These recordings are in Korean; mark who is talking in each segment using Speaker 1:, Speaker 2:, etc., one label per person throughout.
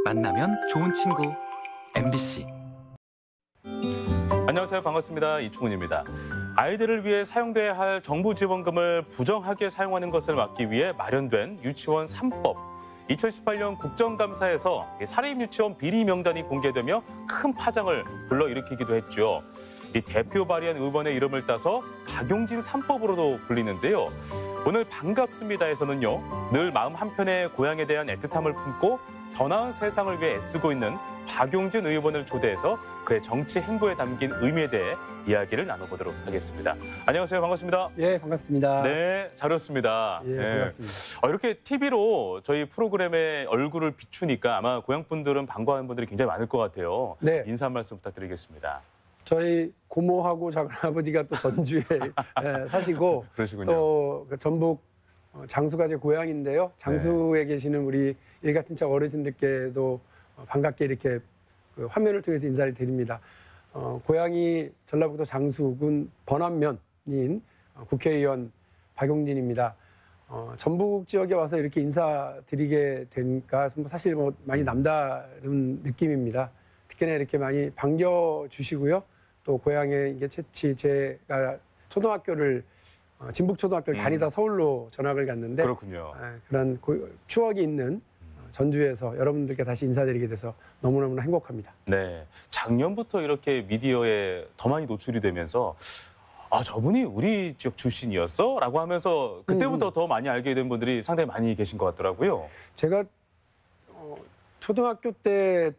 Speaker 1: 만나면 좋은 친구 MBC.
Speaker 2: 안녕하세요. 반갑습니다. 이충훈입니다. 아이들을 위해 사용돼야 할 정부 지원금을 부정하게 사용하는 것을 막기 위해 마련된 유치원 3법. 2018년 국정감사에서 사립유치원 비리 명단이 공개되며 큰 파장을 불러일으키기도 했죠. 이 대표 발의한 의원의 이름을 따서 박용진 3법으로도 불리는데요. 오늘 반갑습니다에서는요, 늘 마음 한편에 고향에 대한 애틋함을 품고 더 나은 세상을 위해 애쓰고 있는 박용진 의원을 초대해서 그의 정치 행보에 담긴 의미에 대해 이야기를 나눠보도록 하겠습니다. 안녕하세요. 반갑습니다.
Speaker 3: 예, 반갑습니다.
Speaker 2: 네, 잘 오셨습니다.
Speaker 3: 예, 반갑습니다.
Speaker 2: 이렇게 TV로 저희 프로그램의 얼굴을 비추니까 아마 고향분들은 반가워하는 분들이 굉장히 많을 것 같아요.
Speaker 3: 네.
Speaker 2: 인사 한 말씀 부탁드리겠습니다.
Speaker 3: 저희 고모하고 작은아버지가 또 전주에 사시고
Speaker 2: 그러시군요.
Speaker 3: 또 전북 장수가 제 고향인데요. 장수에 계시는 우리 일가친척 어르신들께도 반갑게 이렇게 화면을 통해서 인사를 드립니다. 고향이 전라북도 장수군 번안면인 국회의원 박용진입니다. 전북 지역에 와서 이렇게 인사드리게 되니까 사실 많이 남다른 느낌입니다. 특히나 이렇게 많이 반겨주시고요. 또 고향에 이게 채취 제가 초등학교를 진북초등학교를 다니다 서울로 전학을 갔는데
Speaker 2: 그렇군요.
Speaker 3: 그런 추억이 있는 전주에서 여러분들께 다시 인사드리게 돼서 너무너무 행복합니다.
Speaker 2: 네, 작년부터 이렇게 미디어에 더 많이 노출이 되면서 아, 저분이 우리 지역 출신이었어? 라고 하면서 그때부터 더 많이 알게 된 분들이 상당히 많이 계신 것 같더라고요.
Speaker 3: 제가 초등학교 때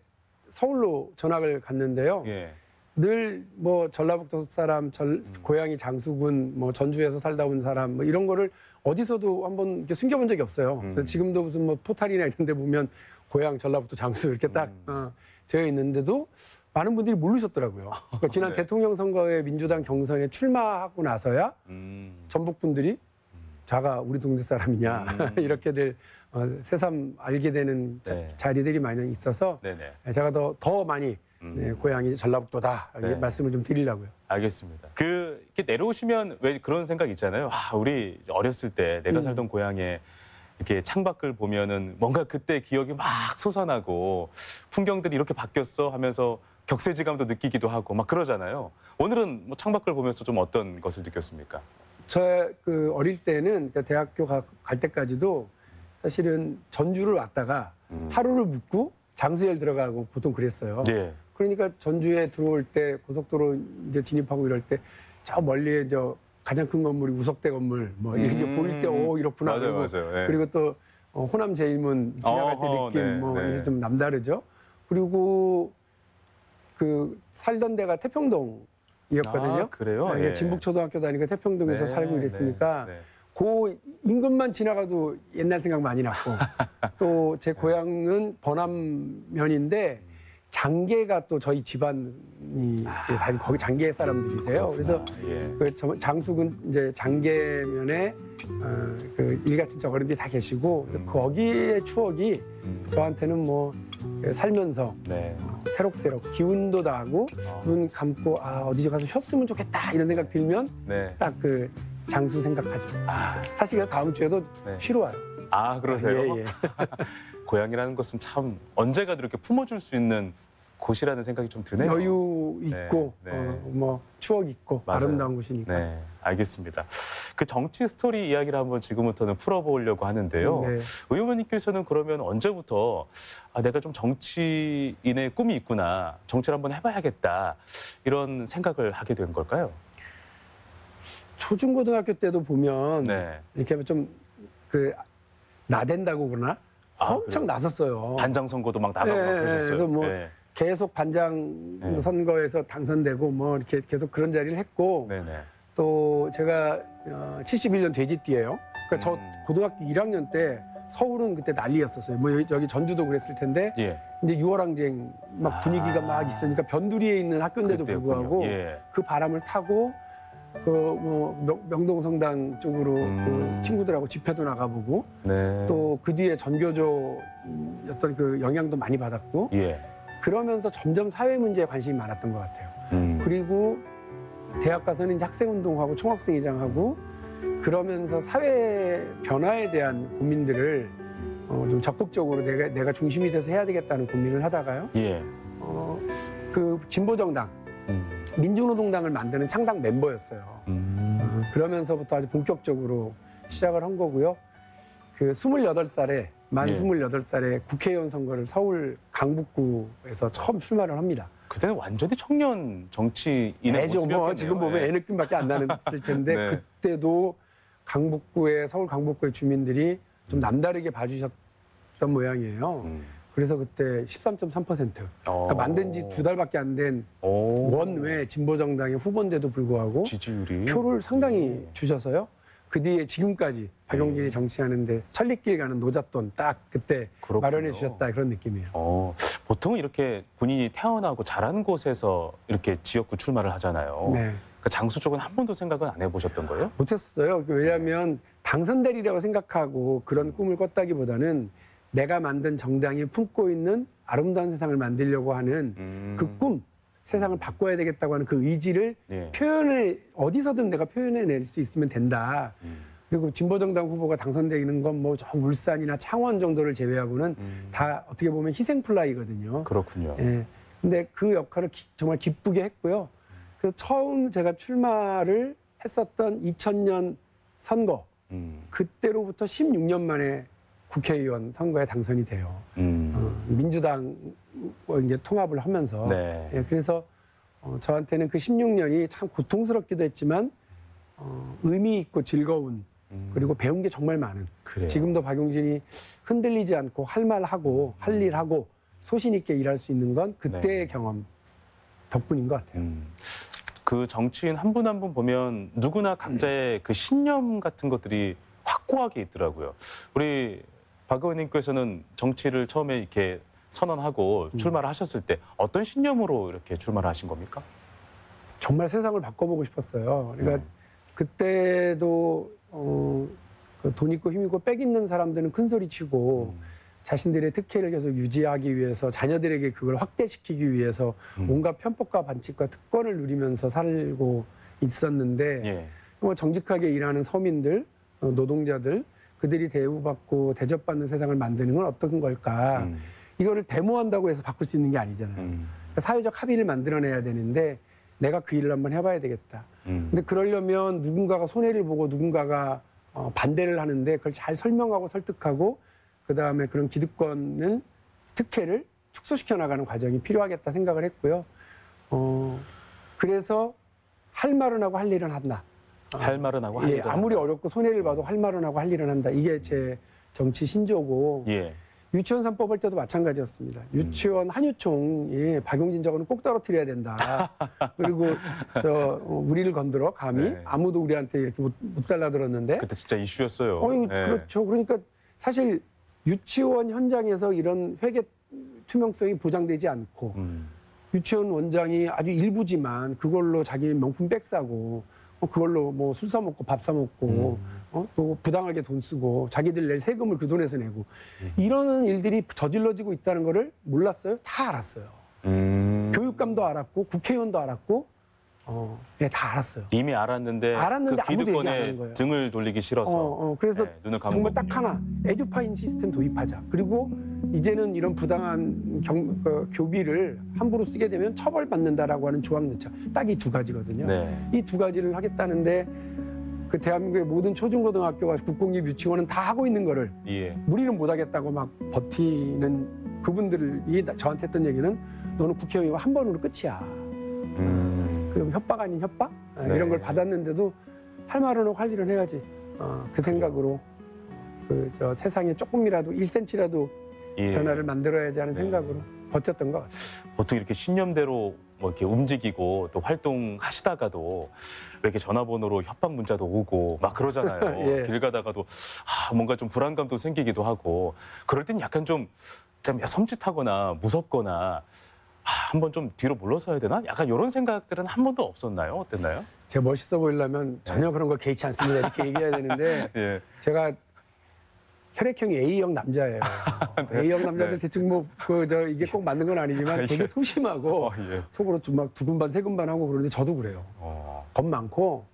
Speaker 3: 서울로 전학을 갔는데요.
Speaker 2: 예.
Speaker 3: 늘 전라북도 사람, 고향이 장수군, 전주에서 살다 온 사람, 이런 거를 어디서도 한번 이렇게 숨겨본 적이 없어요. 그래서 지금도 무슨 포탈이나 이런 데 보면 고향 전라북도 장수 이렇게 딱 되어 있는데도 많은 분들이 모르셨더라고요. 그러니까 지난
Speaker 2: 네.
Speaker 3: 대통령 선거에 민주당 경선에 출마하고 나서야 전북 분들이 자가 우리 동네 사람이냐 이렇게들 새삼 알게 되는
Speaker 2: 네.
Speaker 3: 자리들이 많이 있어서
Speaker 2: 네네.
Speaker 3: 제가 더 많이 고향이 전라북도다
Speaker 2: 네.
Speaker 3: 말씀을 좀 드리려고요.
Speaker 2: 알겠습니다. 이렇게 내려오시면 왜 그런 생각 있잖아요. 아, 우리 어렸을 때 내가 살던 고향에 이렇게 창밖을 보면은 뭔가 그때 기억이 막 솟아나고 풍경들이 이렇게 바뀌었어 하면서 격세지감도 느끼기도 하고 막 그러잖아요. 오늘은 창밖을 보면서 좀 어떤 것을 느꼈습니까?
Speaker 3: 저 어릴 때는 그러니까 대학교 갈 때까지도 사실은 전주를 왔다가 하루를 묵고 장수열 들어가고 보통 그랬어요.
Speaker 2: 예.
Speaker 3: 그러니까 전주에 들어올 때 고속도로 이제 진입하고 이럴 때 저 멀리에 가장 큰 건물이 우석대 건물 이렇게 보일 때 이렇구나.
Speaker 2: 맞아요. 예.
Speaker 3: 그리고 또 호남 제일문 지나갈 때 느낌
Speaker 2: 네.
Speaker 3: 좀 남다르죠. 그리고 살던 데가 태평동이었거든요.
Speaker 2: 아, 그래요?
Speaker 3: 예. 진북초등학교 다니까 태평동에서
Speaker 2: 네,
Speaker 3: 살고 이랬으니까
Speaker 2: 네.
Speaker 3: 그 인근만 지나가도 옛날 생각 많이 났고 또 제 고향은 번안면인데 장계가 또 저희 집안이 다 거기 장계 사람들이세요. 그래서
Speaker 2: 예.
Speaker 3: 장수군 이제 장계면에 일가친척 어른들이 다 계시고 거기에 추억이 저한테는 살면서
Speaker 2: 네.
Speaker 3: 새록새록 기운도 나고 눈 감고 어디 가서 쉬었으면 좋겠다 이런 생각 들면
Speaker 2: 네.
Speaker 3: 딱 장수 생각하죠. 사실 그래서 다음 주에도 쉬러 와요.
Speaker 2: 아, 그러세요?
Speaker 3: 예.
Speaker 2: 고향이라는 것은 참 언제 가도 이렇게 품어줄 수 있는 곳이라는 생각이 좀 드네요.
Speaker 3: 여유 있고
Speaker 2: 네.
Speaker 3: 추억 있고
Speaker 2: 맞아요.
Speaker 3: 아름다운 곳이니까.
Speaker 2: 네, 알겠습니다. 그 정치 스토리 이야기를 한번 지금부터는 풀어보려고 하는데요.
Speaker 3: 네.
Speaker 2: 의원님께서는 그러면 언제부터 내가 좀 정치인의 꿈이 있구나, 정치를 한번 해봐야겠다 이런 생각을 하게 된 걸까요?
Speaker 3: 초중고등학교 때도 보면 이렇게 좀 나댄다고 그러나 엄청
Speaker 2: 그래요?
Speaker 3: 나섰어요.
Speaker 2: 반장 선거도 막 나가고 막 그러셨어요.
Speaker 3: 그래서 계속 반장 선거에서 당선되고 이렇게 계속 그런 자리를 했고 또 제가 71년 돼지띠예요. 그러니까 저 고등학교 1학년 때 서울은 그때 난리였었어요. 여기 전주도 그랬을 텐데 이제 유월항쟁 막 분위기가 막 있으니까 변두리에 있는 학교인데도 불구하고 그 바람을 타고 명동성당 쪽으로 친구들하고 집회도 나가보고 또 그 뒤에 전교조 어떤 영향도 많이 받았고 그러면서 점점 사회 문제에 관심이 많았던 것 같아요. 그리고 대학 가서는 이제 학생운동하고 총학생회장하고 그러면서 사회 변화에 대한 고민들을 좀 적극적으로 내가 중심이 돼서 해야 되겠다는 고민을 하다가요.
Speaker 2: 예.
Speaker 3: 그 진보정당, 민주노동당을 만드는 창당 멤버였어요. 그러면서부터 아주 본격적으로 시작을 한 거고요. 그 28살에 만
Speaker 2: 예.
Speaker 3: 28살에 국회의원 선거를 서울 강북구에서 처음 출마를 합니다.
Speaker 2: 그때는 완전히 청년 정치인의
Speaker 3: 애죠.
Speaker 2: 모습이었겠네요.
Speaker 3: 뭐 지금 보면
Speaker 2: 예.
Speaker 3: 애 느낌밖에 안 나는 텐데
Speaker 2: 네.
Speaker 3: 그때도 서울 강북구의 주민들이 좀 남다르게 봐주셨던 모양이에요. 그래서 그때 13.3%. 그러니까 만든 지 2달밖에 안 된 원외 진보정당의 후보인데도 불구하고
Speaker 2: 지지율이
Speaker 3: 표를 상당히 주셔서요. 그 뒤에 지금까지 박용진이 정치하는데 천리길 가는 노잣돈 딱 그때
Speaker 2: 그렇군요.
Speaker 3: 마련해 주셨다 그런 느낌이에요.
Speaker 2: 보통은 이렇게 본인이 태어나고 자란 곳에서 이렇게 지역구 출마를 하잖아요.
Speaker 3: 네.
Speaker 2: 그 장수 쪽은 한 번도 생각은 안 해보셨던 거예요?
Speaker 3: 못했어요. 왜냐하면 당선되리라고 생각하고 그런 꿈을 꿨다기보다는 내가 만든 정당이 품고 있는 아름다운 세상을 만들려고 하는 그 꿈, 세상을 바꿔야 되겠다고 하는 그 의지를
Speaker 2: 예.
Speaker 3: 어디서든 내가 표현해낼 수 있으면 된다. 그리고 진보정당 후보가 당선되는 건 뭐 저 울산이나 창원 정도를 제외하고는 다 어떻게 보면 희생플라이거든요.
Speaker 2: 그렇군요.
Speaker 3: 예. 근데 그 역할을 정말 기쁘게 했고요. 그래서 처음 제가 출마를 했었던 2000년 선거, 그때로부터 16년 만에 국회의원 선거에 당선이 돼요. 민주당 이제 통합을 하면서.
Speaker 2: 네.
Speaker 3: 예, 그래서 저한테는 그 16년이 참 고통스럽기도 했지만 의미 있고 즐거운 그리고 배운 게 정말 많은.
Speaker 2: 그래요.
Speaker 3: 지금도 박용진이 흔들리지 않고 할 말하고 할 일하고 소신 있게 일할 수 있는 건 그때의 경험 덕분인 것 같아요.
Speaker 2: 그 정치인 한 분 한 분 보면 누구나 각자의 그 신념 같은 것들이 확고하게 있더라고요. 우리 박 의원님께서는 정치를 처음에 이렇게 선언하고 출마를 하셨을 때 어떤 신념으로 이렇게 출마를 하신 겁니까?
Speaker 3: 정말 세상을 바꿔보고 싶었어요. 그러니까 그때도 그돈 있고 힘 있고 빽 있는 사람들은 큰 소리 치고 자신들의 특혜를 계속 유지하기 위해서 자녀들에게 그걸 확대시키기 위해서 온갖 편법과 반칙과 특권을 누리면서 살고 있었는데
Speaker 2: 예.
Speaker 3: 뭐 정직하게 일하는 서민들, 노동자들 그들이 대우받고 대접받는 세상을 만드는 건 어떤 걸까? 이거를 데모한다고 해서 바꿀 수 있는 게 아니잖아요. 그러니까 사회적 합의를 만들어내야 되는데 내가 그 일을 한번 해봐야 되겠다. 근데 그러려면 누군가가 손해를 보고 누군가가 반대를 하는데 그걸 잘 설명하고 설득하고 그다음에 그런 기득권을 특혜를 축소시켜 나가는 과정이 필요하겠다 생각을 했고요. 그래서 할 말은 하고 할 일은 한다.
Speaker 2: 할 말은 하고 할
Speaker 3: 예,
Speaker 2: 일은
Speaker 3: 아무리
Speaker 2: 한다.
Speaker 3: 어렵고 손해를 봐도 할 말은 하고 할 일은 한다. 이게 제 정치 신조고
Speaker 2: 예.
Speaker 3: 유치원 3법 할 때도 마찬가지였습니다. 유치원 한유총이 박용진 저거는 꼭 떨어뜨려야 된다. 그리고 우리를 건드려 감히
Speaker 2: 네.
Speaker 3: 아무도 우리한테 이렇게 못 달라들었는데.
Speaker 2: 그때 진짜 이슈였어요. 예.
Speaker 3: 그렇죠. 그러니까 사실 유치원 현장에서 이런 회계 투명성이 보장되지 않고 유치원 원장이 아주 일부지만 그걸로 자기 명품 백 사고 그걸로 뭐 술 사 먹고 밥 사 먹고 또 부당하게 돈 쓰고 자기들 낼 세금을 그 돈에서 내고 이러는 일들이 저질러지고 있다는 거를 몰랐어요? 다 알았어요. 교육감도 알았고 국회의원도 알았고 예, 다 알았어요.
Speaker 2: 이미 알았는데 그
Speaker 3: 아무도 얘기 안 하는
Speaker 2: 기득권에
Speaker 3: 거예요.
Speaker 2: 등을 돌리기 싫어서
Speaker 3: 그래서
Speaker 2: 네, 눈을 감은
Speaker 3: 정말
Speaker 2: 거군요.
Speaker 3: 딱 하나 에듀파인 시스템 도입하자. 그리고 이제는 이런 부당한 교비를 함부로 쓰게 되면 처벌받는다라고 하는 조항 넣자. 딱 이 두 가지거든요.
Speaker 2: 네.
Speaker 3: 이 두 가지를 하겠다는데 그 대한민국의 모든 초중고등학교와 국공립 유치원은 다 하고 있는 거를
Speaker 2: 예.
Speaker 3: 우리는 못하겠다고 막 버티는 그분들이 저한테 했던 얘기는 너는 국회의원 한 번으로 끝이야. 그럼 협박 아닌 협박?
Speaker 2: 네.
Speaker 3: 이런 걸 받았는데도 할 말은 하고 할 일은 해야지. 그 생각으로 세상에 조금이라도 1cm라도
Speaker 2: 예.
Speaker 3: 변화를 만들어야지 하는
Speaker 2: 네.
Speaker 3: 생각으로 버텼던 것 같아요.
Speaker 2: 보통 이렇게 신념대로 뭐 이렇게 움직이고 또 활동하시다가도 왜 이렇게 전화번호로 협박 문자도 오고 막 그러잖아요.
Speaker 3: 예.
Speaker 2: 길 가다가도 뭔가 좀 불안감도 생기기도 하고 그럴 땐 약간 좀 섬찟하거나 무섭거나 한번 좀 뒤로 물러서야 되나? 약간 이런 생각들은 한 번도 없었나요? 어땠나요?
Speaker 3: 제가 멋있어 보이려면 전혀 그런 거 개의치 않습니다. 이렇게 얘기해야 되는데
Speaker 2: 예.
Speaker 3: 제가 혈액형이 A형 남자예요. A형 남자들
Speaker 2: 네.
Speaker 3: 대충 이게 꼭 맞는 건 아니지만 되게 소심하고
Speaker 2: 예.
Speaker 3: 속으로 좀 막 두근반 세근반 하고 그러는데 저도 그래요. 겁 많고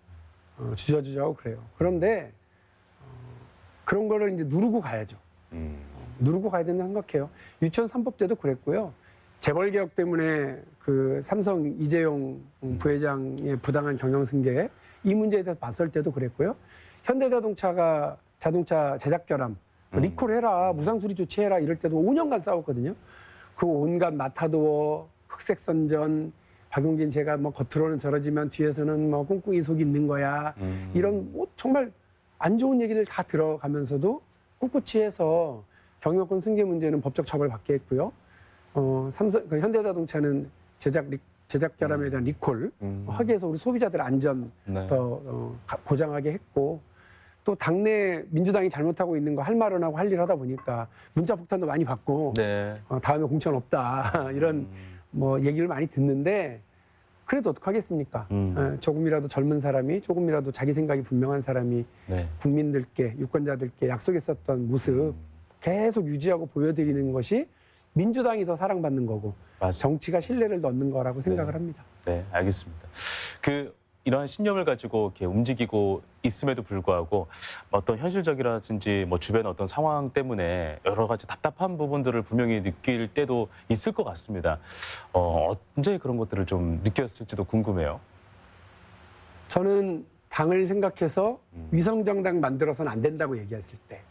Speaker 3: 주저주저하고 그래요. 그런데 그런 거를 이제 누르고 가야죠. 누르고 가야 된다고 생각해요. 유치원 3법 때도 그랬고요. 재벌 개혁 때문에 그 삼성 이재용 부회장의 부당한 경영 승계 이 문제에 대해서 맞설 때도 그랬고요. 현대자동차가 자동차 제작 결함 리콜해라, 무상수리 조치해라 이럴 때도 5년간 싸웠거든요. 그 온갖 마타도어, 흑색선전, 박용진 제가 뭐 겉으로는 저러지만 뒤에서는 뭐 꿍꿍이 속이 있는 거야. 이런 뭐 정말 안 좋은 얘기를 다 들어가면서도 꿋꿋이 해서 경영권 승계 문제는 법적 처벌 받게 했고요. 삼성, 현대자동차는 제작 결함에 대한 리콜 하게 해서 우리 소비자들 안전
Speaker 2: 네.
Speaker 3: 더 보장하게 했고, 또 당내 민주당이 잘못하고 있는 거 할 말은 하고 할 일 하다 보니까 문자 폭탄도 많이 받고
Speaker 2: 네.
Speaker 3: 다음에 공천 없다 이런 뭐 얘기를 많이 듣는데, 그래도 어떡하겠습니까? 조금이라도 젊은 사람이, 조금이라도 자기 생각이 분명한 사람이
Speaker 2: 네.
Speaker 3: 국민들께, 유권자들께 약속했었던 모습 계속 유지하고 보여드리는 것이 민주당이 더 사랑받는 거고
Speaker 2: 맞습니다.
Speaker 3: 정치가 신뢰를 넣는 거라고 생각을 합니다.
Speaker 2: 네, 알겠습니다. 이러한 신념을 가지고 이렇게 움직이고 있음에도 불구하고 어떤 현실적이라든지 뭐 주변 어떤 상황 때문에 여러 가지 답답한 부분들을 분명히 느낄 때도 있을 것 같습니다. 언제 그런 것들을 좀 느꼈을지도 궁금해요.
Speaker 3: 저는 당을 생각해서 위성정당 만들어서는 안 된다고 얘기했을 때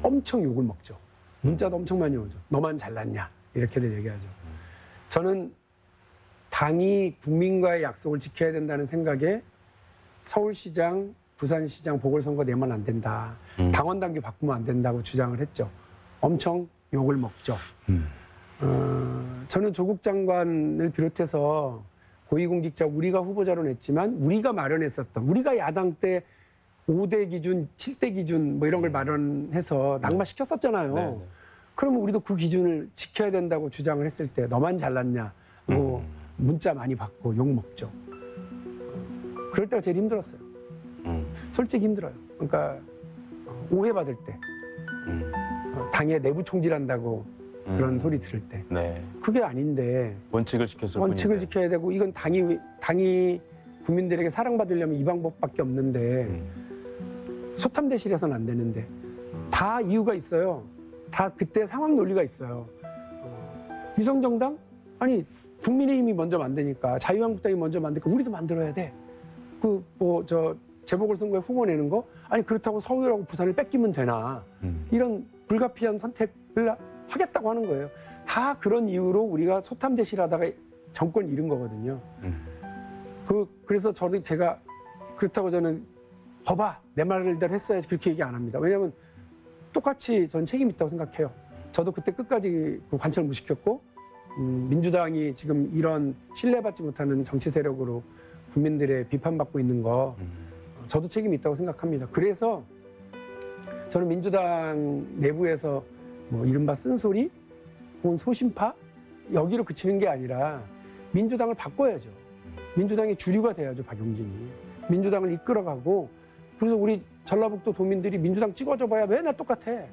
Speaker 3: 엄청 욕을 먹죠. 문자도 엄청 많이 오죠. 너만 잘났냐 이렇게들 얘기하죠. 저는 당이 국민과의 약속을 지켜야 된다는 생각에 서울시장, 부산시장 보궐선거 내면 안 된다. 당원 당규 바꾸면 안 된다고 주장을 했죠. 엄청 욕을 먹죠. 저는 조국 장관을 비롯해서 고위공직자 우리가 후보자로 냈지만 우리가 마련했었던, 우리가 야당 때 5대 기준, 7대 기준 뭐 이런 걸 마련해서 낙마시켰었잖아요.
Speaker 2: 네.
Speaker 3: 그러면 우리도 그 기준을 지켜야 된다고 주장을 했을 때 너만 잘났냐, 뭐 문자 많이 받고 욕 먹죠. 그럴 때가 제일 힘들었어요. 솔직히 힘들어요. 그러니까 오해받을 때, 당의 내부 총질한다고 그런 소리 들을 때,
Speaker 2: 네.
Speaker 3: 그게 아닌데
Speaker 2: 원칙을 지켰을
Speaker 3: 원칙을
Speaker 2: 뿐인데.
Speaker 3: 지켜야 되고, 이건 당이 국민들에게 사랑받으려면 이 방법밖에 없는데 소탐대실에서는 안 되는데, 다 이유가 있어요. 다 그때 상황 논리가 있어요. 위성정당? 아니 국민의힘이 먼저 만드니까, 자유한국당이 먼저 만드니까 우리도 만들어야 돼. 재보궐선거에 후보 내는 거? 아니 그렇다고 서울하고 부산을 뺏기면 되나? 이런 불가피한 선택을 하겠다고 하는 거예요. 다 그런 이유로 우리가 소탐대실하다가 정권 잃은 거거든요. 그래서 제가 그렇다고 저는 거봐 내 말대로 했어야지 그렇게 얘기 안 합니다. 왜냐하면 똑같이 전 책임 있다고 생각해요. 저도 그때 끝까지 그 관철 무시켰고, 민주당이 지금 이런 신뢰받지 못하는 정치 세력으로 국민들의 비판받고 있는 거 저도 책임이 있다고 생각합니다. 그래서 저는 민주당 내부에서 뭐 이른바 쓴소리 혹은 소신파 여기로 그치는 게 아니라 민주당을 바꿔야죠. 민주당의 주류가 돼야죠, 박용진이. 민주당을 이끌어가고, 그래서 우리 전라북도 도민들이 민주당 찍어줘봐야 맨날 똑같아.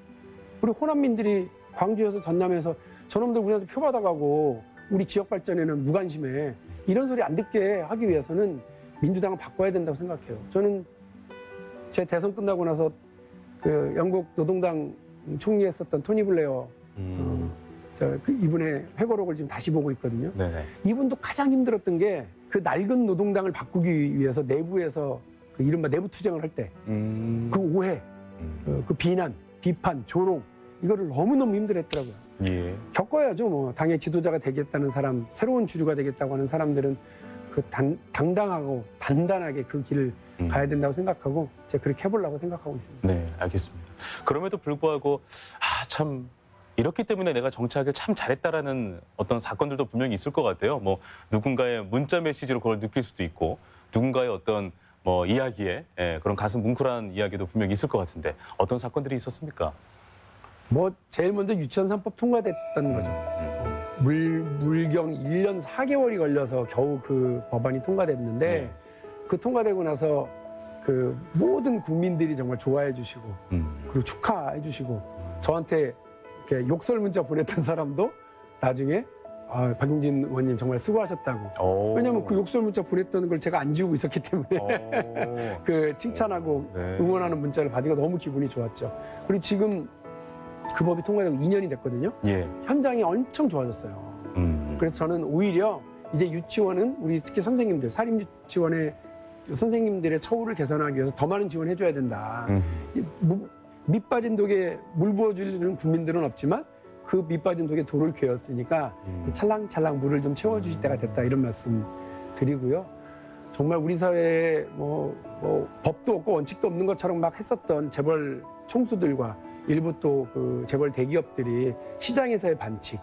Speaker 3: 우리 호남민들이 광주에서 전남에서 저놈들 우리한테 표 받아가고 우리 지역 발전에는 무관심해. 이런 소리 안 듣게 하기 위해서는 민주당을 바꿔야 된다고 생각해요. 저는 제 대선 끝나고 나서 그 영국 노동당 총리했었던 토니 블레어 이분의 회고록을 지금 다시 보고 있거든요.
Speaker 2: 네네.
Speaker 3: 이분도 가장 힘들었던 게 그 낡은 노동당을 바꾸기 위해서 내부에서 그 이른바 내부 투쟁을 할 때 그 오해, 그 비난, 비판, 조롱 이거를 너무너무 힘들었더라고요.
Speaker 2: 예.
Speaker 3: 겪어야죠. 뭐 당의 지도자가 되겠다는 사람, 새로운 주류가 되겠다고 하는 사람들은 그 당당하고 단단하게 그 길을 가야 된다고 생각하고 제가 그렇게 해보려고 생각하고 있습니다.
Speaker 2: 네, 알겠습니다. 그럼에도 불구하고 참 이렇기 때문에 내가 정치하길 참 잘했다라는 어떤 사건들도 분명히 있을 것 같아요. 뭐 누군가의 문자 메시지로 그걸 느낄 수도 있고, 누군가의 어떤 뭐 이야기에 그런 가슴 뭉클한 이야기도 분명히 있을 것 같은데 어떤 사건들이 있었습니까?
Speaker 3: 뭐 제일 먼저 유치원 3법 통과됐던 거죠. 물경 1년 4개월이 걸려서 겨우 그 법안이 통과됐는데,
Speaker 2: 네.
Speaker 3: 그 통과되고 나서 그 모든 국민들이 정말 좋아해 주시고 그리고 축하해 주시고, 저한테 이렇게 욕설 문자 보냈던 사람도 나중에 박용진 의원님 정말 수고하셨다고. 왜냐하면 그 욕설 문자 보냈던 걸 제가 안 지우고 있었기 때문에 그 칭찬하고
Speaker 2: 네.
Speaker 3: 응원하는 문자를 받으니까 너무 기분이 좋았죠. 그리고 지금 그 법이 통과되고 2년이 됐거든요.
Speaker 2: 예.
Speaker 3: 현장이 엄청 좋아졌어요. 그래서 저는 오히려 이제 유치원은 우리 특히 선생님들, 사립유치원의 선생님들의 처우를 개선하기 위해서 더 많은 지원해줘야 된다. 밑 빠진 독에 물 부어주는 국민들은 없지만 그 밑 빠진 독에 돌을 괴었으니까 찰랑찰랑 물을 좀 채워주실 때가 됐다 이런 말씀 드리고요. 정말 우리 사회에 뭐 법도 없고 원칙도 없는 것처럼 막 했었던 재벌 총수들과 일부 또 그 재벌 대기업들이 시장에서의 반칙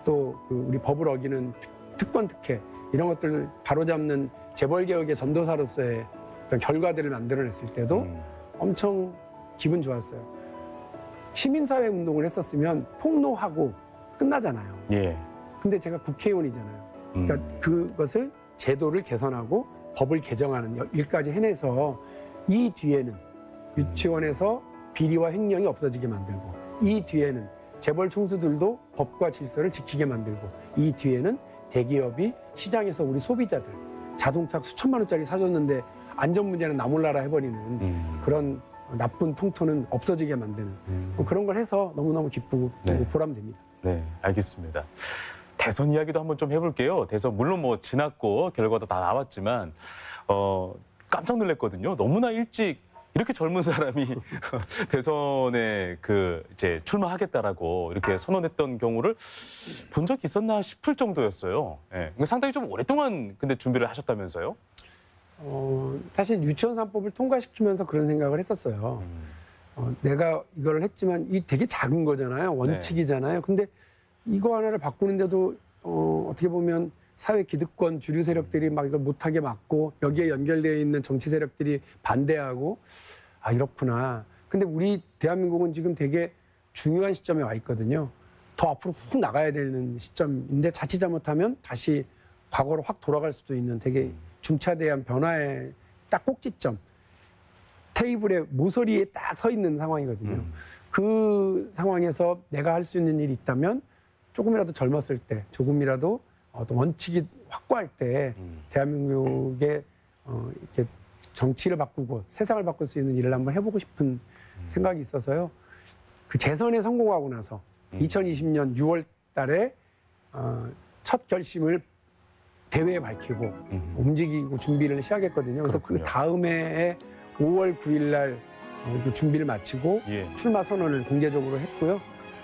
Speaker 3: 또 그 우리 법을 어기는 특권 특혜 이런 것들을 바로잡는 재벌 개혁의 전도사로서의 어떤 결과들을 만들어냈을 때도 엄청 기분 좋았어요. 시민사회 운동을 했었으면 폭로하고 끝나잖아요.
Speaker 2: 예.
Speaker 3: 근데 제가 국회의원이잖아요. 그러니까 그것을 제도를 개선하고 법을 개정하는 일까지 해내서 이 뒤에는 유치원에서 비리와 횡령이 없어지게 만들고 이 뒤에는 재벌 총수들도 법과 질서를 지키게 만들고 이 뒤에는 대기업이 시장에서 우리 소비자들 자동차 수천만 원짜리 사줬는데 안전 문제는 나 몰라라 해버리는 그런 나쁜 풍토는 없어지게 만드는 뭐 그런 걸 해서 너무너무 기쁘고
Speaker 2: 네.
Speaker 3: 보람됩니다.
Speaker 2: 네, 알겠습니다. 대선 이야기도 한번 좀 해볼게요. 대선 물론 뭐 지났고 결과도 다 나왔지만 깜짝 놀랐거든요. 너무나 일찍 이렇게 젊은 사람이 대선에 이제 출마하겠다라고 이렇게 선언했던 경우를 본 적이 있었나 싶을 정도였어요. 예. 상당히 좀 오랫동안 근데 준비를 하셨다면서요?
Speaker 3: 사실 유치원 3법을 통과시키면서 그런 생각을 했었어요. 내가 이걸 했지만 이 되게 작은 거잖아요. 원칙이잖아요. 근데 이거 하나를 바꾸는데도 어떻게 보면 사회 기득권 주류 세력들이 막 이걸 못하게 막고 여기에 연결되어 있는 정치 세력들이 반대하고 아 이렇구나. 근데 우리 대한민국은 지금 되게 중요한 시점에 와 있거든요. 더 앞으로 훅 나가야 되는 시점인데 자칫 잘못하면 다시 과거로 확 돌아갈 수도 있는 되게 중차대한 변화의 딱 꼭지점. 테이블의 모서리에 딱 서 있는 상황이거든요. 그 상황에서 내가 할 수 있는 일이 있다면 조금이라도 젊었을 때, 조금이라도 어떤 원칙이 확고할 때 대한민국의 이렇게 정치를 바꾸고 세상을 바꿀 수 있는 일을 한번 해보고 싶은 생각이 있어서요. 그 재선에 성공하고 나서 2020년 6월 달에 첫 결심을 대회에 밝히고 움직이고 준비를 시작했거든요. 그래서
Speaker 2: 그렇군요.
Speaker 3: 그 다음 해에 5월 9일 날 준비를 마치고
Speaker 2: 예.
Speaker 3: 출마 선언을 공개적으로 했고요.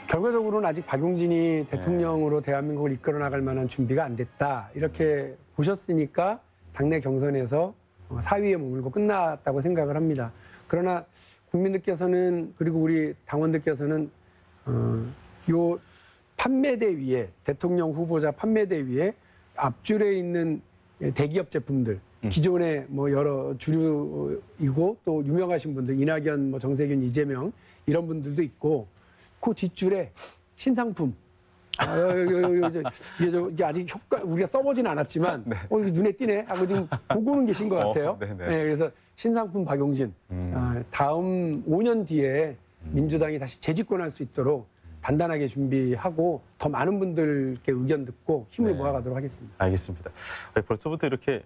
Speaker 3: 결과적으로는 아직 박용진이 대통령으로 대한민국을 이끌어 나갈 만한 준비가 안 됐다. 이렇게 보셨으니까 당내 경선에서 4위에 머물고 끝났다고 생각을 합니다. 그러나 국민들께서는 그리고 우리 당원들께서는 요 판매대 위에 대통령 후보자 판매대 위에 앞줄에 있는 대기업 제품들 기존에 뭐 여러 주류이고 또 유명하신 분들 이낙연, 뭐 정세균, 이재명 이런 분들도 있고 그 뒷줄에 신상품. 이게 아직 우리가 써보지는 않았지만,
Speaker 2: 네.
Speaker 3: 이거 눈에 띄네? 하고 지금 보고는 계신 것 같아요.
Speaker 2: 네네.
Speaker 3: 네, 그래서 신상품 박용진. 다음 5년 뒤에 민주당이 다시 재집권할 수 있도록 단단하게 준비하고 더 많은 분들께 의견 듣고 힘을
Speaker 2: 네.
Speaker 3: 모아가도록 하겠습니다.
Speaker 2: 알겠습니다. 벌써부터 이렇게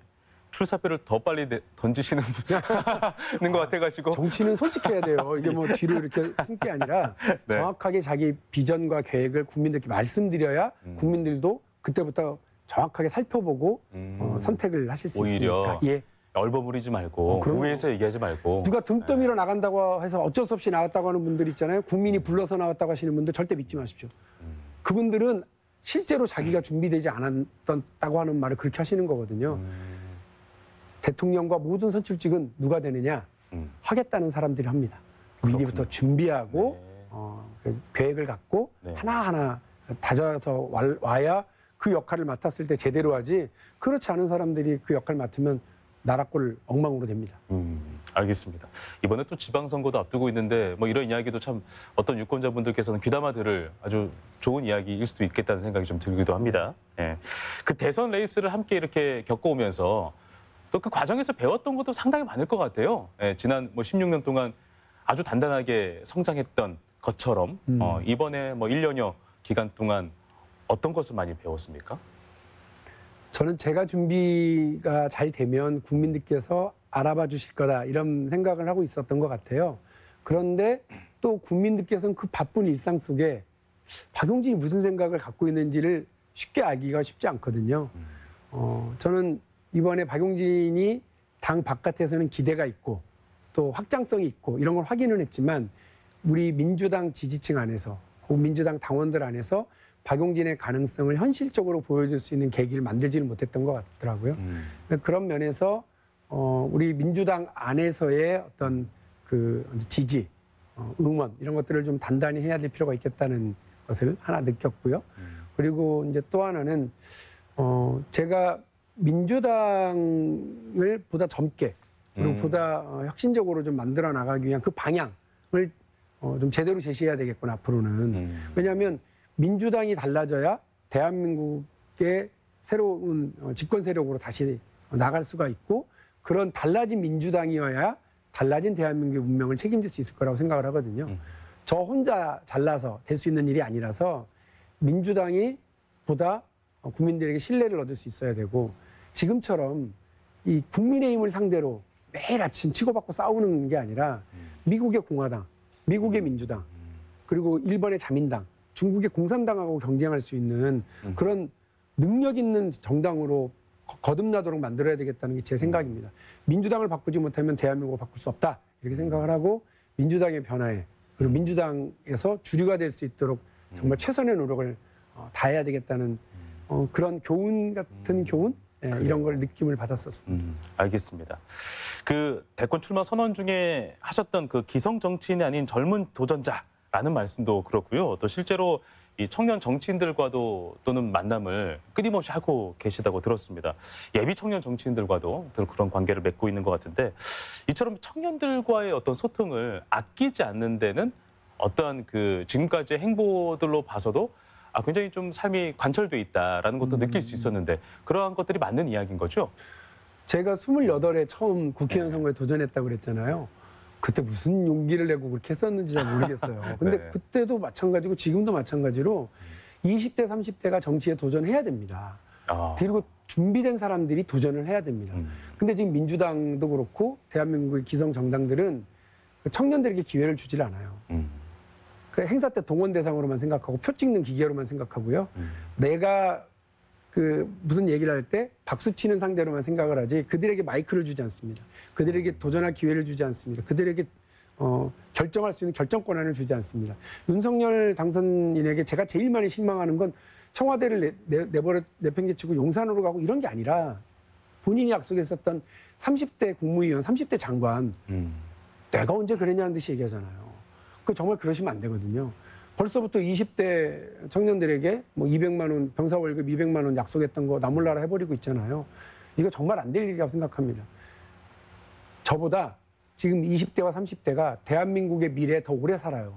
Speaker 2: 출사표를 더 빨리 던지시는 것 같아가지고.
Speaker 3: 정치는 솔직해야 돼요. 이게 뭐 뒤로 이렇게 숨는 게 아니라
Speaker 2: 네.
Speaker 3: 정확하게 자기 비전과 계획을 국민들께 말씀드려야 국민들도 그때부터 정확하게 살펴보고 선택을 하실 수
Speaker 2: 오히려
Speaker 3: 있으니까. 예.
Speaker 2: 얼버무리지 말고
Speaker 3: 그럼요.
Speaker 2: 우회해서 얘기하지 말고.
Speaker 3: 누가 등 떠밀어 나간다고 해서 어쩔 수 없이 나왔다고 하는 분들 있잖아요. 국민이 불러서 나왔다고 하시는 분들 절대 믿지 마십시오. 그분들은 실제로 자기가 준비되지 않았다고 하는 말을 그렇게 하시는 거거든요. 대통령과 모든 선출직은 누가 되느냐? 하겠다는 사람들이 합니다. 미리부터 준비하고 그 계획을 갖고
Speaker 2: 네.
Speaker 3: 하나하나 다져서 와야 그 역할을 맡았을 때 제대로 하지 그렇지 않은 사람들이 그 역할 맡으면 나라 꼴 엉망으로 됩니다.
Speaker 2: 알겠습니다. 이번에 또 지방선거도 앞두고 있는데 뭐 이런 이야기도 참 어떤 유권자분들께서는 귀담아 들을 아주 좋은 이야기일 수도 있겠다는 생각이 좀 들기도 합니다. 예. 그 대선 레이스를 함께 이렇게 겪어오면서 또 그 과정에서 배웠던 것도 상당히 많을 것 같아요. 예, 지난 뭐 16년 동안 아주 단단하게 성장했던 것처럼 이번에 뭐 1년여 기간 동안 어떤 것을 많이 배웠습니까?
Speaker 3: 저는 제가 준비가 잘 되면 국민들께서 알아봐 주실 거다 이런 생각을 하고 있었던 것 같아요. 그런데 또 국민들께서는 그 바쁜 일상 속에 박용진이 무슨 생각을 갖고 있는지를 쉽게 알기가 쉽지 않거든요. 저는 이번에 박용진이 당 바깥에서는 기대가 있고 또 확장성이 있고 이런 걸 확인은 했지만 우리 민주당 지지층 안에서 혹은 민주당 당원들 안에서 박용진의 가능성을 현실적으로 보여줄 수 있는 계기를 만들지는 못했던 것 같더라고요. 그런 면에서 우리 민주당 안에서의 어떤 그 지지, 응원 이런 것들을 좀 단단히 해야 될 필요가 있겠다는 것을 하나 느꼈고요. 그리고 이제 또 하나는 제가 민주당을 보다 젊게 그리고 보다 혁신적으로 좀 만들어 나가기 위한 그 방향을 좀 제대로 제시해야 되겠구나 앞으로는. 왜냐하면 민주당이 달라져야 대한민국의 새로운 집권 세력으로 다시 나갈 수가 있고 그런 달라진 민주당이어야 달라진 대한민국의 운명을 책임질 수 있을 거라고 생각을 하거든요. 저 혼자 잘나서 될 수 있는 일이 아니라서 민주당이 보다 국민들에게 신뢰를 얻을 수 있어야 되고 지금처럼 이 국민의힘을 상대로 매일 아침 치고받고 싸우는 게 아니라 미국의 공화당, 미국의 민주당, 그리고 일본의 자민당, 중국의 공산당하고 경쟁할 수 있는 그런 능력 있는 정당으로 거듭나도록 만들어야 되겠다는 게 제 생각입니다. 민주당을 바꾸지 못하면 대한민국을 바꿀 수 없다 이렇게 생각을 하고 민주당의 변화에 그리고 민주당에서 주류가 될 수 있도록 정말 최선의 노력을 다해야 되겠다는 그런 교훈 같은 교훈 이런 걸 느낌을 받았었습니다.
Speaker 2: 알겠습니다. 그 대권 출마 선언 중에 하셨던 그 기성 정치인이 아닌 젊은 도전자라는 말씀도 그렇고요. 또 실제로 이 청년 정치인들과도 또는 만남을 끊임없이 하고 계시다고 들었습니다. 예비 청년 정치인들과도 그런 관계를 맺고 있는 것 같은데 이처럼 청년들과의 어떤 소통을 아끼지 않는 데는 어떠한 그 지금까지의 행보들로 봐서도 굉장히 좀 삶이 관철돼 있다라는 것도 느낄 수 있었는데 그러한 것들이 맞는 이야기인 거죠?
Speaker 3: 제가 28에 처음 국회의원 선거에 도전했다고 그랬잖아요. 그때 무슨 용기를 내고 그렇게 했었는지 잘 모르겠어요. 근데
Speaker 2: 네.
Speaker 3: 그때도 마찬가지고 지금도 마찬가지로 20대, 30대가 정치에 도전해야 됩니다. 그리고 준비된 사람들이 도전을 해야 됩니다. 근데 지금 민주당도 그렇고 대한민국의 기성 정당들은 청년들에게 기회를 주질 않아요. 그 행사 때 동원 대상으로만 생각하고 표 찍는 기계로만 생각하고요. 내가 그 무슨 얘기를 할 때 박수 치는 상대로만 생각을 하지 그들에게 마이크를 주지 않습니다. 그들에게 도전할 기회를 주지 않습니다. 그들에게 결정할 수 있는 결정 권한을 주지 않습니다. 윤석열 당선인에게 제가 제일 많이 실망하는 건 청와대를 내팽개치고 용산으로 가고 이런 게 아니라 본인이 약속했었던 30대 국무위원, 30대 장관 내가 언제 그랬냐는 듯이 얘기하잖아요. 그 정말 그러시면 안 되거든요. 벌써부터 20대 청년들에게 뭐 200만 원, 병사 월급 200만 원 약속했던 거 나몰라라 해버리고 있잖아요. 이거 정말 안 될 일이라고 생각합니다. 저보다 지금 20대와 30대가 대한민국의 미래에 더 오래 살아요.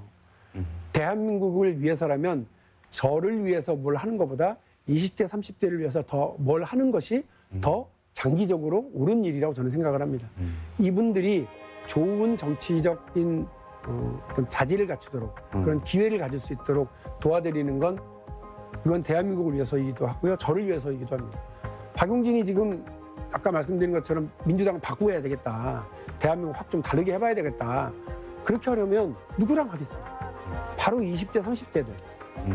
Speaker 3: 대한민국을 위해서라면 저를 위해서 뭘 하는 것보다 20대, 30대를 위해서 더 뭘 하는 것이 더 장기적으로 옳은 일이라고 저는 생각을 합니다. 이분들이 좋은 정치적인 어떤 자질을 갖추도록 그런 기회를 가질 수 있도록 도와드리는 건 그건 대한민국을 위해서이기도 하고요. 저를 위해서이기도 합니다. 박용진이 지금 아까 말씀드린 것처럼 민주당을 바꾸어야 되겠다. 대한민국 확 좀 다르게 해봐야 되겠다. 그렇게 하려면 누구랑 하겠습니까? 바로 20대, 30대들.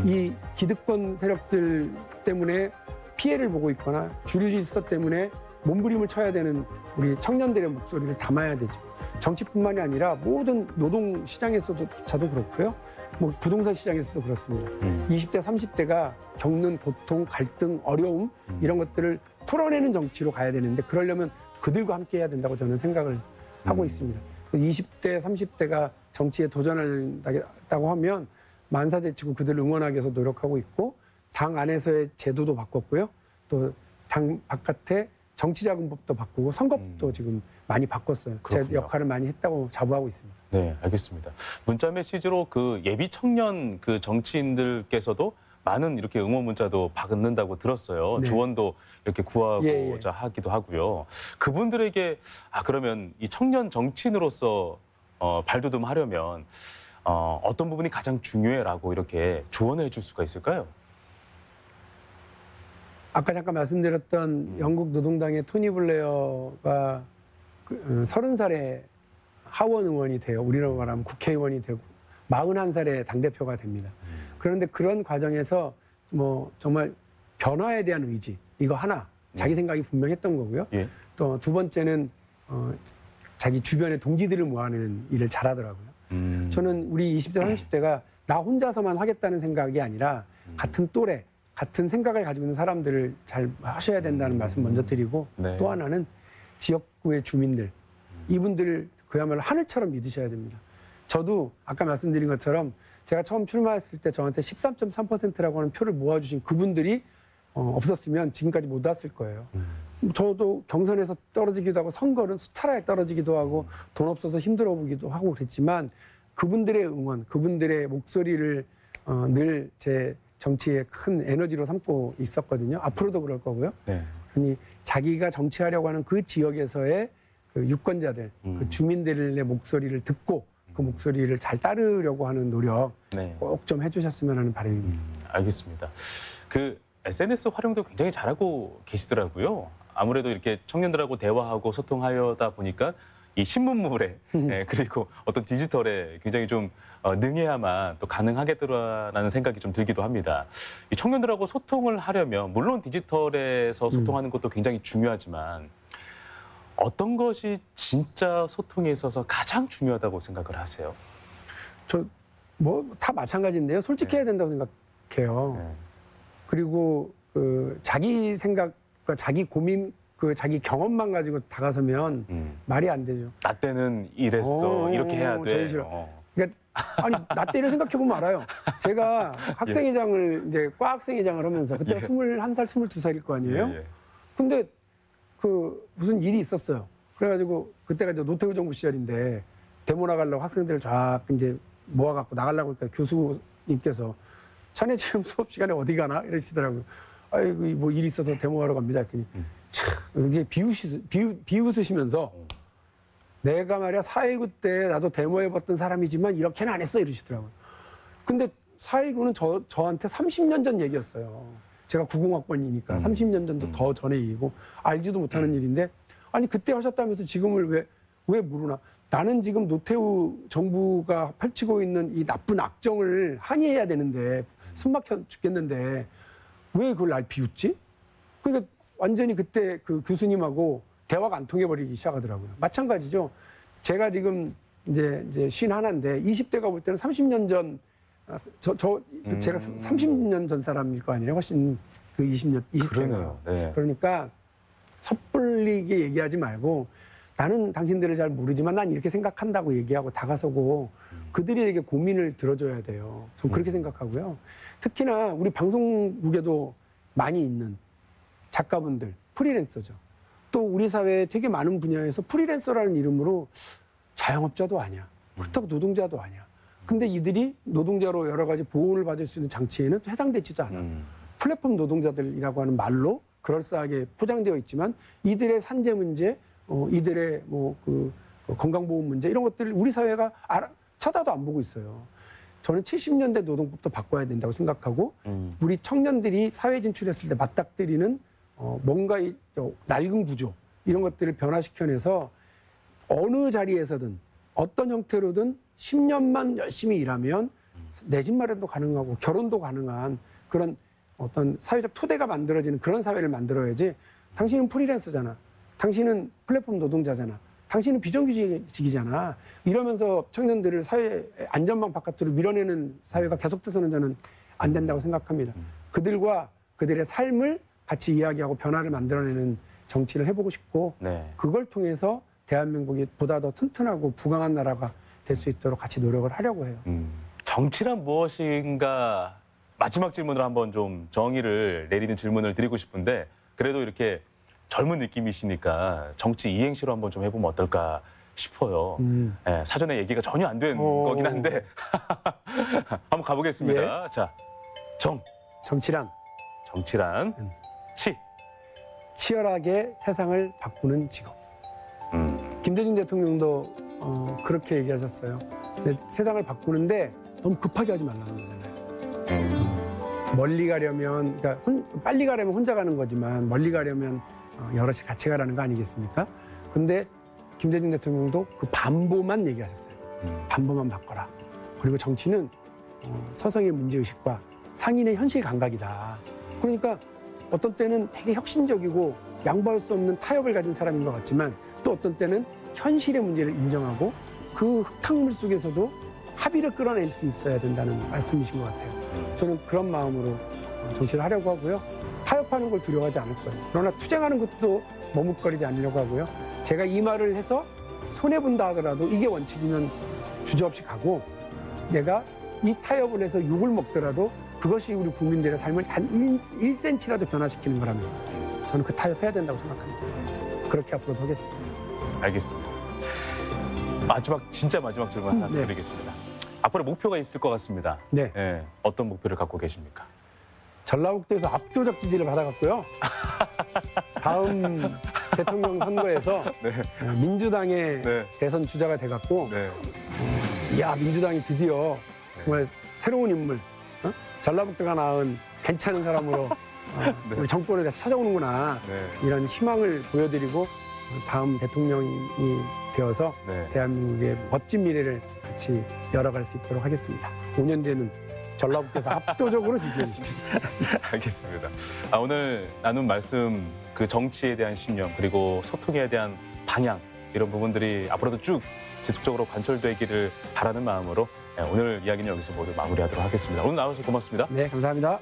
Speaker 3: 이 기득권 세력들 때문에 피해를 보고 있거나 주류 질서 때문에 몸부림을 쳐야 되는 우리 청년들의 목소리를 담아야 되죠. 정치뿐만이 아니라 모든 노동 시장에서도 그렇고요. 뭐 부동산 시장에서도 그렇습니다. 20대, 30대가 겪는 고통, 갈등, 어려움 이런 것들을 풀어내는 정치로 가야 되는데 그러려면 그들과 함께 해야 된다고 저는 생각을 하고 있습니다. 20대, 30대가 정치에 도전한다고 하면 만사제치고 그들을 응원하기 위해서 노력하고 있고 당 안에서의 제도도 바꿨고요. 또 당 바깥에 정치자금법도 바꾸고 선거법도 지금 많이 바꿨어요.
Speaker 2: 그렇군요.
Speaker 3: 제 역할을 많이 했다고 자부하고 있습니다.
Speaker 2: 네, 알겠습니다. 문자 메시지로 그 예비 청년 그 정치인들께서도 많은 이렇게 응원 문자도 받는다고 들었어요.
Speaker 3: 네.
Speaker 2: 조언도 이렇게 구하고자 하기도 하고요. 그분들에게 그러면 이 청년 정치인으로서 발돋움하려면 어떤 부분이 가장 중요해라고 이렇게 조언을 해줄 수가 있을까요?
Speaker 3: 아까 잠깐 말씀드렸던 영국 노동당의 토니 블레어가 30살에 하원 의원이 돼요. 우리나라 말하면 국회의원이 되고 41살에 당대표가 됩니다. 그런데 그런 과정에서 뭐 정말 변화에 대한 의지, 이거 하나, 자기 생각이 분명했던 거고요.
Speaker 2: 예.
Speaker 3: 또 두 번째는 자기 주변의 동기들을 모아내는 일을 잘하더라고요. 저는 우리 20대, 30대가 나 혼자서만 하겠다는 생각이 아니라 같은 또래, 같은 생각을 가지고 있는 사람들을 잘 하셔야 된다는 말씀 먼저 드리고
Speaker 2: 네.
Speaker 3: 또 하나는 지역구의 주민들, 이분들 그야말로 하늘처럼 믿으셔야 됩니다. 저도 아까 말씀드린 것처럼 제가 처음 출마했을 때 저한테 13.3%라고 하는 표를 모아주신 그분들이 없었으면 지금까지 못 왔을 거예요. 저도 경선에서 떨어지기도 하고 선거는 수차례 떨어지기도 하고 돈 없어서 힘들어 보기도 하고 그랬지만 그분들의 응원, 그분들의 목소리를 늘 제 정치의 큰 에너지로 삼고 있었거든요. 앞으로도 그럴 거고요.
Speaker 2: 네.
Speaker 3: 그러니 자기가 정치하려고 하는 그 지역에서의 그 유권자들, 그 주민들의 목소리를 듣고 그 목소리를 잘 따르려고 하는 노력
Speaker 2: 네.
Speaker 3: 꼭 좀 해주셨으면 하는 바람입니다.
Speaker 2: 알겠습니다. 그 SNS 활용도 굉장히 잘하고 계시더라고요. 아무래도 이렇게 청년들하고 대화하고 소통하려다 보니까 이 신문물에 그리고 어떤 디지털에 굉장히 좀 능해야만 또 가능하겠더라라는 생각이 좀 들기도 합니다. 이 청년들하고 소통을 하려면 물론 디지털에서 소통하는 것도 굉장히 중요하지만 어떤 것이 진짜 소통에 있어서 가장 중요하다고 생각을 하세요?
Speaker 3: 저 뭐 다 마찬가지인데요. 솔직해야 된다고 생각해요.
Speaker 2: 네.
Speaker 3: 그리고 그 자기 생각과 자기 고민, 그 자기 경험만 가지고 다가서면 말이 안 되죠.
Speaker 2: 나 때는 이랬어. 이렇게 해야 돼.
Speaker 3: 제일 싫어. 그러니까 아니 나 때를 생각해 보면 알아요. 제가 학생회장을 이제 과학생회장을 하면서 그때가 21살, 22살일 거 아니에요.
Speaker 2: 예.
Speaker 3: 근데 그 무슨 일이 있었어요. 그래가지고 그때가 이제 노태우 정부 시절인데 데모 나가려고 학생들을 쫙 이제 모아갖고 나가려고 그러니까 교수님께서 자네 지금 수업 시간에 어디 가나 이러시더라고요. 아이고 뭐 일이 있어서 데모하러 갑니다 했더니 참 이게 비웃으시면서 내가 말이야 4.19 때 나도 데모해봤던 사람이지만 이렇게는 안 했어 이러시더라고요. 근데 4.19는 저한테 30년 전 얘기였어요. 제가 90학번이니까 30년 전도 더 전의 일이고 알지도 못하는 일인데 아니 그때 하셨다면서 지금을 왜 모르나. 나는 지금 노태우 정부가 펼치고 있는 이 나쁜 악정을 항의해야 되는데 숨막혀 죽겠는데 왜 그걸 날 비웃지? 그러니까 완전히 그때 그 교수님하고 대화가 안 통해버리기 시작하더라고요. 마찬가지죠. 제가 지금 이제 51인데 20대가 볼 때는 30년 전 제가 30년 전 사람일 거 아니에요. 훨씬 그 20대가.
Speaker 2: 그러네요. 네.
Speaker 3: 그러니까 섣불리게 얘기하지 말고 나는 당신들을 잘 모르지만 난 이렇게 생각한다고 얘기하고 다가서고 그들에게 고민을 들어줘야 돼요. 전 그렇게 생각하고요. 특히나 우리 방송국에도 많이 있는 작가분들, 프리랜서죠. 또 우리 사회에 되게 많은 분야에서 프리랜서라는 이름으로 자영업자도 아니야. 그렇다고 노동자도 아니야. 근데 이들이 노동자로 여러 가지 보호를 받을 수 있는 장치에는 해당되지도 않아. 플랫폼 노동자들이라고 하는 말로 그럴싸하게 포장되어 있지만 이들의 산재 문제, 이들의 그 건강보험 문제 이런 것들을 우리 사회가 쳐다도 안 보고 있어요. 저는 70년대 노동법도 바꿔야 된다고 생각하고 우리 청년들이 사회 진출했을 때 맞닥뜨리는 뭔가 이 낡은 구조 이런 것들을 변화시켜내서 어느 자리에서든 어떤 형태로든 10년만 열심히 일하면 내 집 마련도 가능하고 결혼도 가능한 그런 어떤 사회적 토대가 만들어지는 그런 사회를 만들어야지. 당신은 프리랜서잖아. 당신은 플랫폼 노동자잖아. 당신은 비정규직이잖아. 이러면서 청년들을 사회 안전망 바깥으로 밀어내는 사회가 계속돼서는 저는 안 된다고 생각합니다. 그들과 그들의 삶을 같이 이야기하고 변화를 만들어내는 정치를 해보고 싶고 그걸 통해서 대한민국이 보다 더 튼튼하고 부강한 나라가 될 수 있도록 같이 노력을 하려고 해요.
Speaker 2: 정치란 무엇인가 마지막 질문으로 한번 좀 정의를 내리는 질문을 드리고 싶은데 그래도 이렇게 젊은 느낌이시니까 정치 이행시로 한번 좀 해보면 어떨까 싶어요. 네, 사전에 얘기가 전혀 안 된 거긴 한데 한번 가보겠습니다.
Speaker 3: 예.
Speaker 2: 자, 정치란
Speaker 3: 치열하게 세상을 바꾸는 직업. 김대중 대통령도 그렇게 얘기하셨어요. 근데 세상을 바꾸는데 너무 급하게 하지 말라는 거잖아요. 멀리 가려면, 그러니까 빨리 가려면 혼자 가는 거지만 멀리 가려면 여럿이 같이 가라는 거 아니겠습니까? 근데 김대중 대통령도 그 반보만 얘기하셨어요. 반보만 바꿔라. 그리고 정치는 서성의 문제의식과 상인의 현실 감각이다. 그러니까 어떤 때는 되게 혁신적이고 양보할 수 없는 타협을 가진 사람인 것 같지만 또 어떤 때는 현실의 문제를 인정하고 그 흙탕물 속에서도 합의를 끌어낼 수 있어야 된다는 말씀이신 것 같아요. 저는 그런 마음으로 정치를 하려고 하고요. 타협하는 걸 두려워하지 않을 거예요. 그러나 투쟁하는 것도 머뭇거리지 않으려고 하고요. 제가 이 말을 해서 손해본다 하더라도 이게 원칙이면 주저없이 가고 내가 이 타협을 해서 욕을 먹더라도 그것이 우리 국민들의 삶을 단 1cm라도 변화시키는 거라면 저는 그 타협해야 된다고 생각합니다. 그렇게 앞으로도 하겠습니다.
Speaker 2: 알겠습니다. 진짜 마지막 질문 하나
Speaker 3: 네.
Speaker 2: 드리겠습니다. 앞으로 목표가 있을 것 같습니다.
Speaker 3: 네.
Speaker 2: 예, 어떤 목표를 갖고 계십니까?
Speaker 3: 전라북도에서 압도적 지지를 받아갔고요. 다음 대통령 선거에서 민주당의
Speaker 2: 네.
Speaker 3: 대선 주자가 돼갖고
Speaker 2: 네.
Speaker 3: 이야 민주당이 드디어 정말 새로운 인물 전라북도가 낳은 괜찮은 사람으로 우리 정권을 다시 찾아오는구나 이런 희망을 보여드리고 다음 대통령이 되어서 대한민국의 멋진 미래를 같이 열어갈 수 있도록 하겠습니다. 5년 뒤에는 전라북도에서 압도적으로 지지해 주십시오.
Speaker 2: 알겠습니다. 오늘 나눈 말씀, 그 정치에 대한 신념 그리고 소통에 대한 방향 이런 부분들이 앞으로도 쭉 지속적으로 관철되기를 바라는 마음으로 오늘 이야기는 여기서 모두 마무리하도록 하겠습니다. 오늘 나와주셔서 고맙습니다.
Speaker 3: 네, 감사합니다.